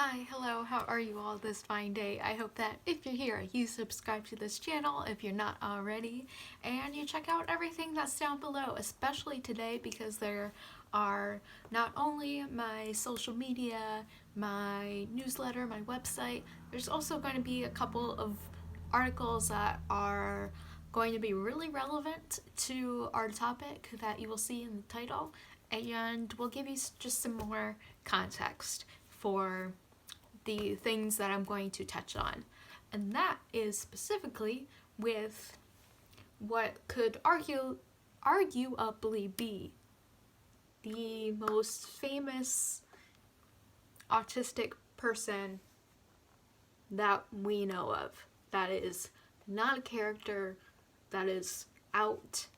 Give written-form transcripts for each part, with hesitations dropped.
Hi, hello, how are you all this fine day? I hope that if you're here, you subscribe to this channel if you're not already, and you check out everything that's down below, especially today because there are not only my social media, my newsletter, my website, there's also going to be a couple of articles that are going to be really relevant to our topic that you will see in the title, and we'll give you just some more context for the things that I'm going to touch on. And that is specifically with what could arguably be the most famous autistic person that we know of. That is not a character that is out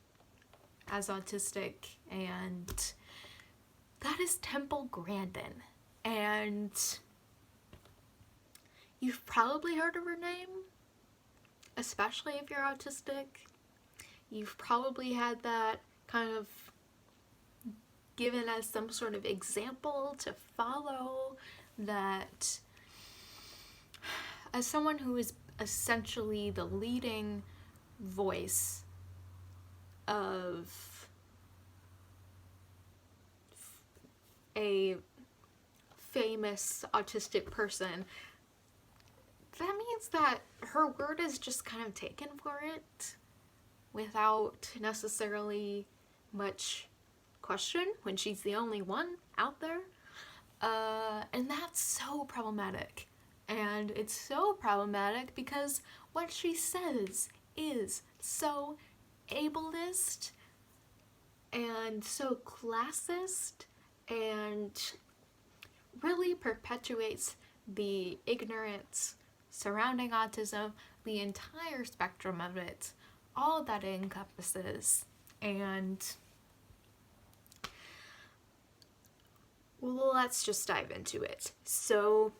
as autistic, and that is Temple Grandin. And you've probably heard of her name, especially if you're autistic. You've probably had that kind of given as some sort of example to follow, that as someone who is essentially the leading voice of a famous autistic person, that means that her word is just kind of taken for it without necessarily much question when she's the only one out there. And that's so problematic. And it's so problematic because what she says is so ableist and so classist and really perpetuates the ignorance surrounding autism, the entire spectrum of it, all that it encompasses. And well, let's just dive into it. So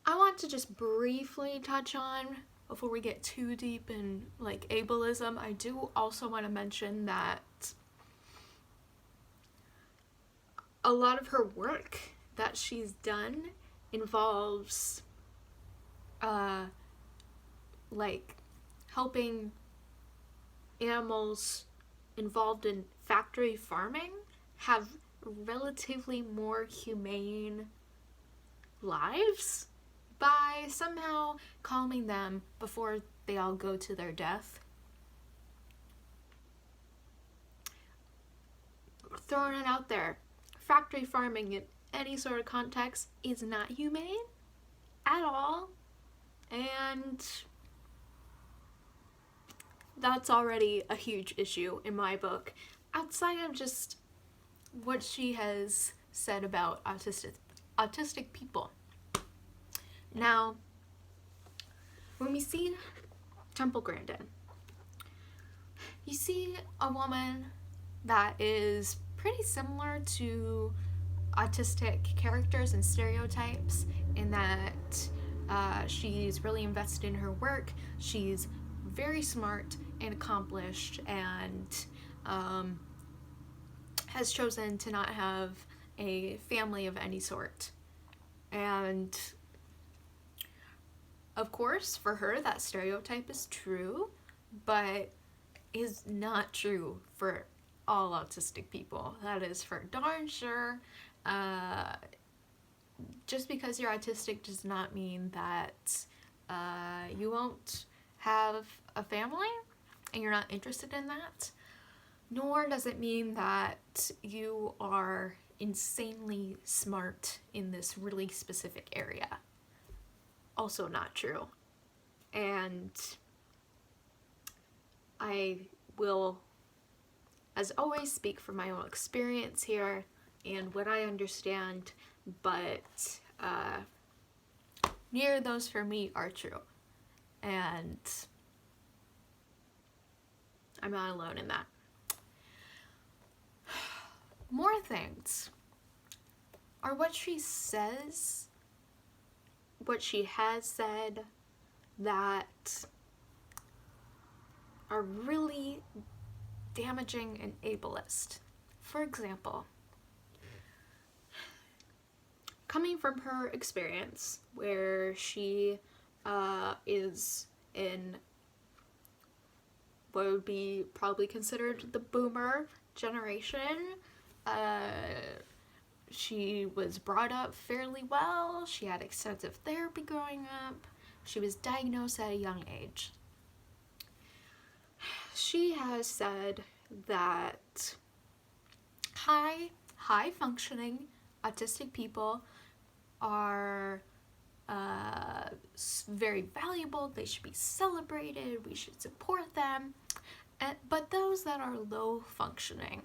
I want to just briefly touch on, before we get too deep in like ableism, I do also want to mention that a lot of her work that she's done involves like helping animals involved in factory farming have relatively more humane lives by somehow calming them before they all go to their death. Throwing it out there, factory farming in any sort of context is not humane at all, and that's already a huge issue in my book, outside of just what she has said about autistic people. Now, when we see Temple Grandin, you see a woman that is pretty similar to autistic characters and stereotypes in that she's really invested in her work, she's very smart and accomplished, and has chosen to not have a family of any sort. And of course, for her, that stereotype is true, but is not true for all autistic people. That is for darn sure. Just because you're autistic does not mean that you won't have a family and you're not interested in that, nor does it mean that you are insanely smart in this really specific area. Also not true. And I will, as always, speak from my own experience here and what I understand, but neither of those for me are true. And I'm not alone in that. More things are what she says, what she has said, that are really damaging and ableist. For example, from her experience, where she is in what would be probably considered the boomer generation. She was brought up fairly well. She had extensive therapy growing up. She was diagnosed at a young age. She has said that high functioning autistic people are very valuable. They should be celebrated. We should support them. But those that are low functioning,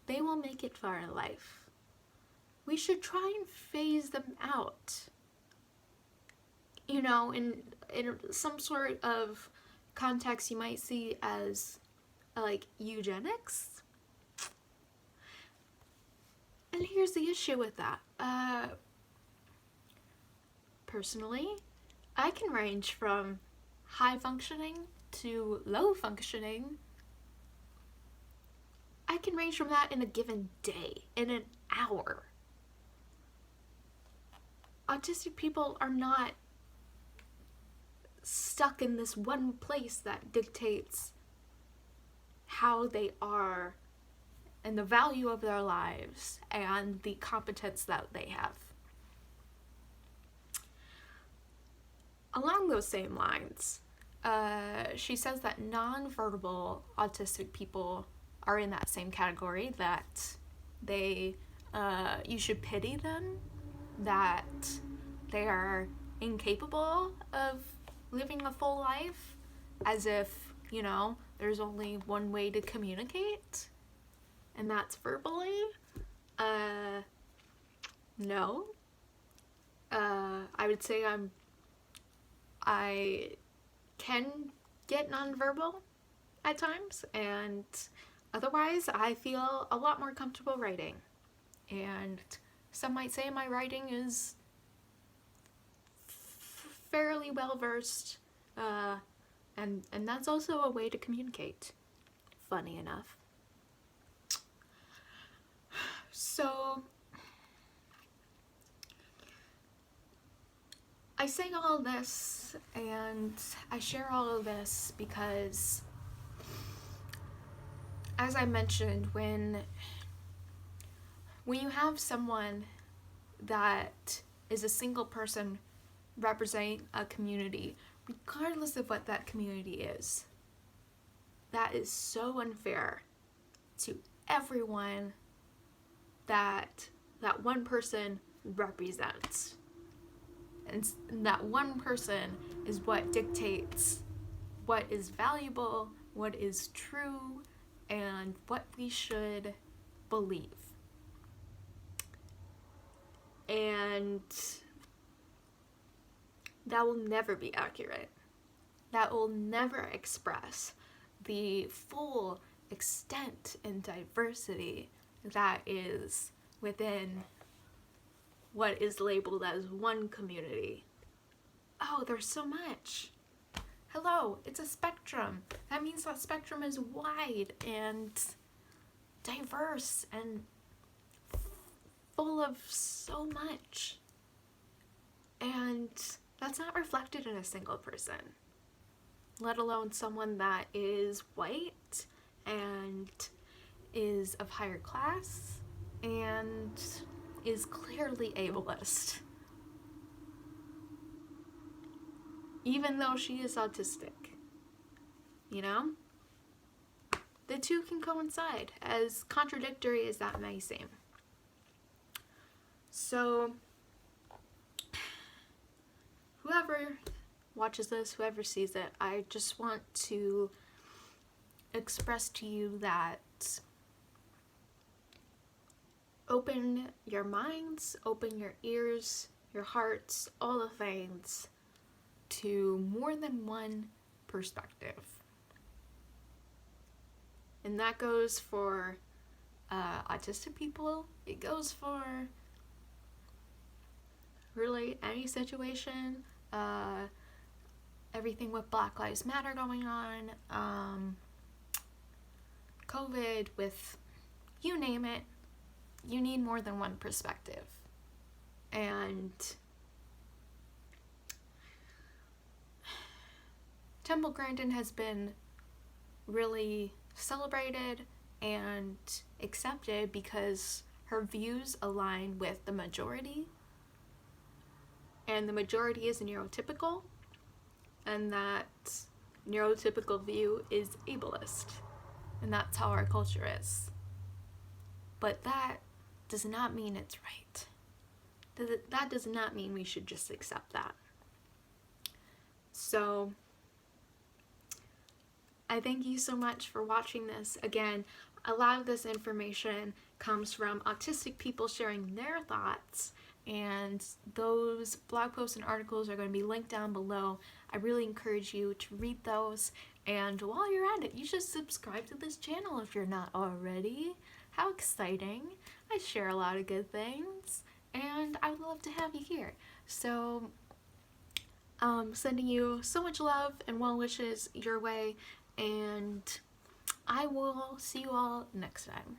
they will make it far in life. We should try and phase them out. You know, in some sort of context you might see as like eugenics. And here's the issue with that. Personally, I can range from high functioning to low functioning. I can range from that in a given day, in an hour. Autistic people are not stuck in this one place that dictates how they are and the value of their lives and the competence that they have. Along those same lines, she says that nonverbal autistic people are in that same category, that they, you should pity them, that they are incapable of living a full life, as if, you know, there's only one way to communicate, and that's verbally. No. I would say I can get nonverbal at times, and otherwise I feel a lot more comfortable writing. And some might say my writing is fairly well versed, and that's also a way to communicate, funny enough. So I say all of this and I share all of this because, as I mentioned, when you have someone that is a single person representing a community, regardless of what that community is, that is so unfair to everyone that one person represents. And that one person is what dictates what is valuable, what is true, and what we should believe. And that will never be accurate. That will never express the full extent and diversity that is within what is labeled as one community. Oh, there's so much. Hello, it's a spectrum. That means that spectrum is wide and diverse and full of so much. And that's not reflected in a single person, let alone someone that is white and is of higher class and is clearly ableist, even though she is autistic. You know? The two can coincide, as contradictory as that may seem. So, whoever watches this, whoever sees it, I just want to express to you that open your minds, open your ears, your hearts, all the things to more than one perspective. And that goes for autistic people. It goes for really any situation. Everything with Black Lives Matter going on, COVID, with you name it. You need more than one perspective. And Temple Grandin has been really celebrated and accepted because her views align with the majority, and the majority is neurotypical, and that neurotypical view is ableist, and that's how our culture is. But that does not mean it's right. That does not mean we should just accept that. So I thank you so much for watching this. Again, a lot of this information comes from autistic people sharing their thoughts, and those blog posts and articles are going to be linked down below. I really encourage you to read those, and while you're at it, you should subscribe to this channel if you're not already. How exciting! I share a lot of good things, and I would love to have you here. So sending you so much love and well wishes your way, and I will see you all next time.